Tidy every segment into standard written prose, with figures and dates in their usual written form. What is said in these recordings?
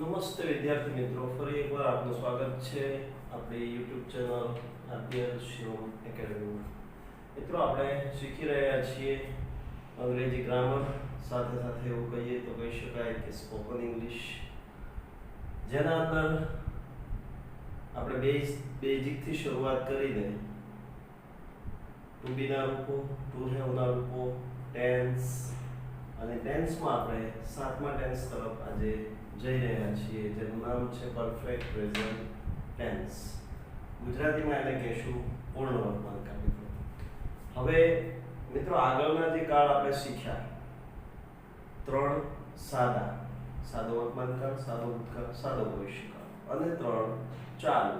નમસ્તે વિદ્યાર્થી મિત્રો, ફરી એકવાર આપનું સ્વાગત છે આપણી YouTube ચેનલ આરપીએલ શિવમ એકેડમીમાં. મિત્રો, આપણે શીખી રહ્યા છીએ અંગ્રેજી ગ્રામર, સાથે સાથે એવું કહીએ તો કહી શકાય કે સ્પોકન ઇંગ્લિશ, જેના અંદર આપણે બેઝિકથી શરૂઆત કરીને ટુ બીના રૂપો, ટુ હેવના રૂપો, ટેન્સ અને ટેન્સમાં આપણે સાતમા ટેન્સ તરફ આજે જઈ રહ્યા છીએ, જેનું નામ છે પરફેક્ટ પ્રેઝન્ટ ટેન્સ. ગુજરાતીમાં એને કહેશું પૂર્ણ વર્તમાન કાળ. હવે મિત્રો, આગળના જે કાળ આપણે શીખ્યા, ત્રણ સાદો વર્તમાન કાળ, સાદો ભૂતકાળ, સાદો ભવિષ્યકાળ, અને ત્રણ ચાલુ,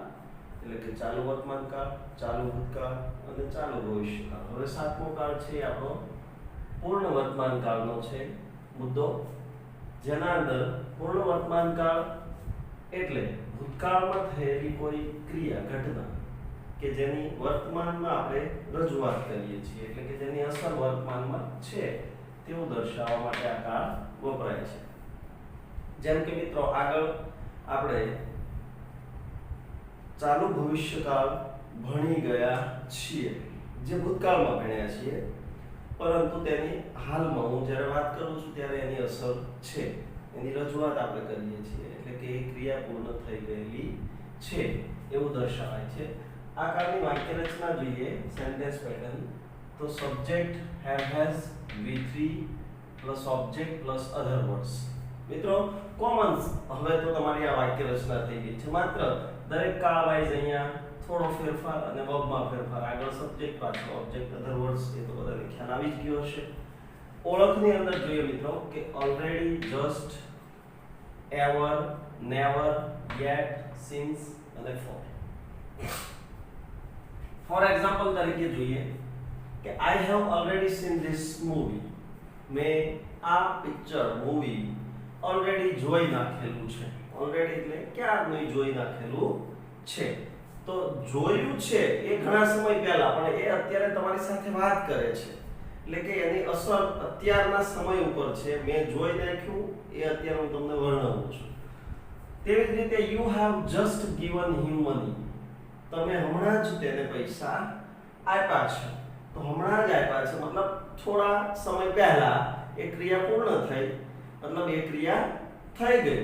એટલે કે ચાલુ વર્તમાન કાળ, ચાલુ ભૂતકાળ અને ચાલુ ભવિષ્યકાળ. હવે સાતમો કાળ છે આપણો પૂર્ણ વર્તમાન કાળનો છે મુદ્દો, જેના અંદર પૂર્ણ વર્તમાન કાળ એટલે ભૂતકાળમાં થયેલી કોઈ ક્રિયા, ઘટના કે જેની વર્તમાનમાં આપણે રજૂઆત કરીએ છીએ, એટલે કે જેની અસર વર્તમાનમાં છે તેવું દર્શાવવા માટે આ કાળ વપરાય છે. જેમ કે મિત્રો, આગળ આપણે ચાલુ ભવિષ્યકાળ ભણી ગયા છીએ, જે ભૂતકાળમાં ભણ્યા છીએ, પરંતુ તેની હાલમાં હું જ્યારે વાત કરું છું ત્યારે એની અસર છે, એની રજૂઆત આપણે કરીએ છીએ, એટલે કે એ ક્રિયા પૂર્ણ થઈ ગયેલી છે એવું દર્શાવાય છે. આ કાળની વાક્ય રચના જોઈએ, સેન્ટેન્સ પેટર્ન. તો subject have has V3 plus object plus other words. મિત્રો, કોમન હવે તો તમારી આ વાક્ય રચના થઈ ગઈ છે, માત્ર દરેક કાળ વાઇઝ અહીંયા થોડો ફેરફાર અને વર્બમાં ફેરફાર, આગળ સબ્જેક્ટ પાછળ ઓબ્જેક્ટ અધર વર્ડ્સ, એ તો બધાને ખ્યાલ આવી જ ગયો હશે. ઓળખની અંદર જોઈએ મિત્રો કે already, just, ever, never, yet, since અને ફોર એક્ઝામ્પલ તરીકે જોઈએ કે I have already scene this movie. મેં આ પિક્ચર, મૂવી ઓલરેડી જોઈ નાખેલું છે. ઓલરેડી એટલે ક્યારનું જોઈ નાખેલું છે. તો જોયું છે એ ઘણા સમય પહેલા, પણ એ અત્યારે તમારી સાથે વાત કરે છે, એટલે કે એની અસર અત્યારના સમય ઉપર છે. મેં જોઈ નાખ્યું એ અત્યારે હું તમને વર્ણવું છું. તેવી જ રીતે you have just given him money. તમે હમણાં જ તેને પૈસા આપ્યા છે. તો હમણાં જ આપ્યા છે મતલબ થોડા સમય પહેલા એ ક્રિયા પૂર્ણ થઈ, મતલબ એ ક્રિયા થઈ ગઈ.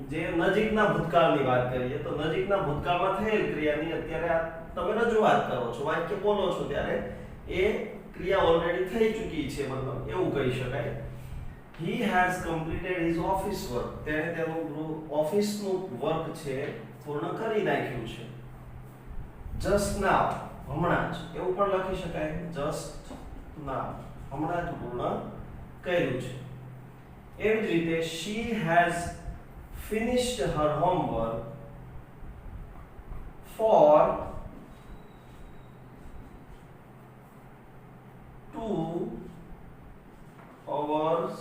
જે નજીકના ભૂતકાળની વાત કરીએ તો નજીકના ભૂતકાળમાં થયેલ ક્રિયાની અત્યારે તમે રજૂઆત કરો છો, વાક્ય બોલો છો, ત્યારે એ ક્રિયા ઓલરેડી થઈ ચૂકી છે, મતલબ એવું કહી શકાય. He has completed his office work. તેણે તેનું ઓફિસનું વર્ક છે પૂર્ણ કરી નાખ્યું છે. Just now, હમણાં જ, એવું પણ લખી શકાય. Just now, હમણાં જ પૂર્ણ કર્યું છે. એવી જ રીતે she has finished her homework for 2 hours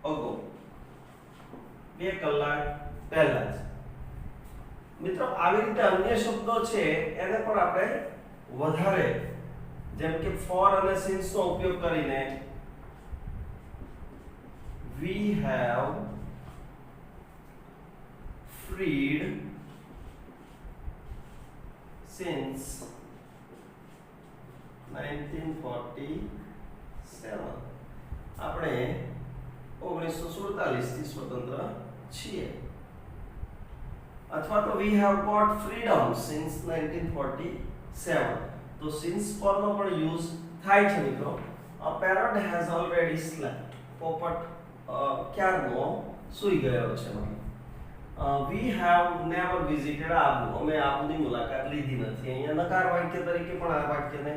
ago. 2 કલાક પહેલા જ. મિત્રો, આવી રીતે અન્ય શબ્દો છે એને પણ આપણે વધારે, જેમ કે ફોર અને સિન્સ નો ઉપયોગ કરીને we have freed since 1947. આપણે 1947 થી સ્વતંત્ર છીએ. અથવા તો we have got freedom since 1947. તો since પરનો પણ યુઝ થાય છે મિત્રો. A parrot has already slept. પોપટ ક્યારનો સૂઈ ગયો છે. We have never visited Abu. અમે આબુની મુલાકાત લીધી નથી. અહીંયા નકાર વાક્ય તરીકે પણ આ વાક્યને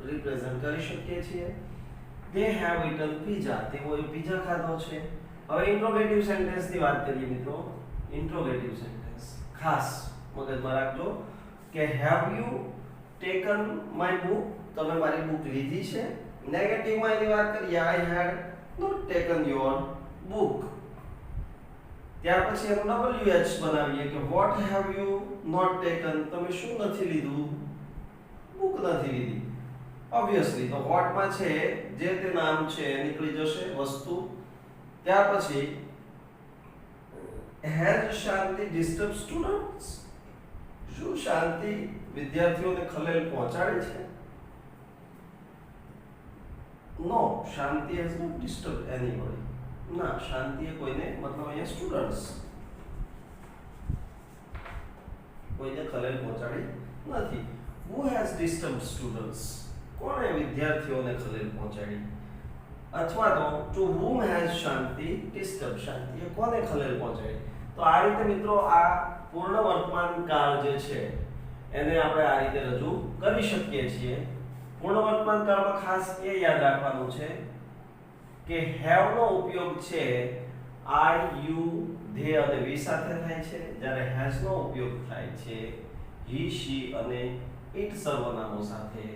રિપ્રેઝન્ટ કરી શકીએ છીએ. They have eaten pizza. તેઓએ પિઝા ખાધો છે. હવે ઇન્ટ્રોગેટિવ સેન્ટેન્સ ની વાત કરીએ મિત્રો. ઇન્ટ્રોગેટિવ સેન્ટેન્સ ખાસ મગજમાં રાખજો કે have you taken my book? તમે મારી બુક લીધી છે. નેગેટિવમાં એની વાત કરીએ I had not taken your book. ત્યાર પછી એનું WH બનાવીએ કે what have you not taken? તમે શું નથી લીધું? બુક નથી લીધી. ઓબ્વિયસલી તો what માં છે જે તે નામ છે નીકળી જશે, વસ્તુ. ત્યાર પછી Has શાંતિ disturb students? શું શાંતિ વિદ્યાર્થીઓને ખલેલ પહોંચાડે છે? No, Shanti has not disturbed anybody. ના, શાંતિએ કોઈને મતલબ અહીંયા સ્ટુડન્ટ્સ કોઈને ખલેલ પહોંચાડી નથી. Who has disturbed students? કોણે વિદ્યાર્થીઓને ખલેલ પહોંચાડી? અથવા તો whom has શાંતિ disturbed? શાંતિએ કોને ખલેલ પહોંચાડી? તો આ રીતે મિત્રો આ પૂર્ણ વર્તમાન કાળ જે છે એને આપણે આ રીતે રજૂ કરી શકીએ છીએ. પૂર્ણ વર્તમાન કાળમાં ખાસ એ યાદ રાખવાનું છે કે have નો ઉપયોગ છે I, you, they અને we સાથે થાય છે, જ્યારે has નો ઉપયોગ થાય છે he, she અને it સર્વનામો સાથે.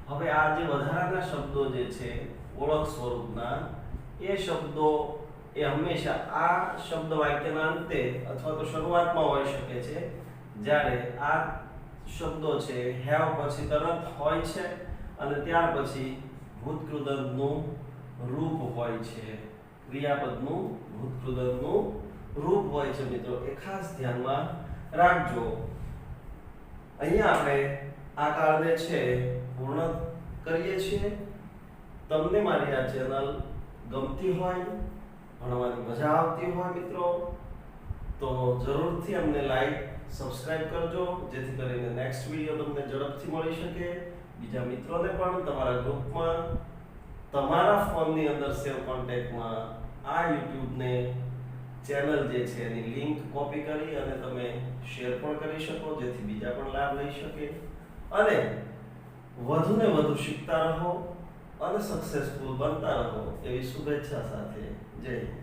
હવે આ જે વધારાના શબ્દો જે છે ઓળખ સ્વરૂપના એ શબ્દો એ હંમેશા આ શબ્દ વાક્યના અંતે અથવા તો શરૂઆતમાં હોઈ શકે છે, જ્યારે આ શબ્દો છે have પછી તરત હોય છે અને ત્યાર પછી ભૂતકૃદંતનું રૂપ હોય છે, ક્રિયાપદનું ભૂતકૃદંતનું રૂપ હોય છે. મિત્રો એ ખાસ ધ્યાનમાં રાખજો. અહીંયા આપણે આ કાળને છે પૂર્ણ કરીએ છીએ. તમને મારી આ ચેનલ ગમતી હોય, ભણવાની મજા આવતી હોય મિત્રો, તો જરૂરથી અમને લાઈક સબસ્ક્રાઇબ કરજો, જેથી કરીને નેક્સ્ટ વિડીયો તમને ઝડપથી મળી શકે. બીજા મિત્રોને પણ તમારા ગ્રુપમાં તમારા ફોનની અંદર સેવ કોન્ટેક્ટમાં આ યુટ્યુબને ચેનલ જે છે એની લિંક કોપી કરી અને તમે શેર પણ કરી શકો, જેથી બીજા પણ લાભ લઈ શકે અને વધુને વધુ શીખતા રહો અને સક્સેસફુલ બનતા રહો એવી શુભેચ્છા સાથે. જય હિન્દ.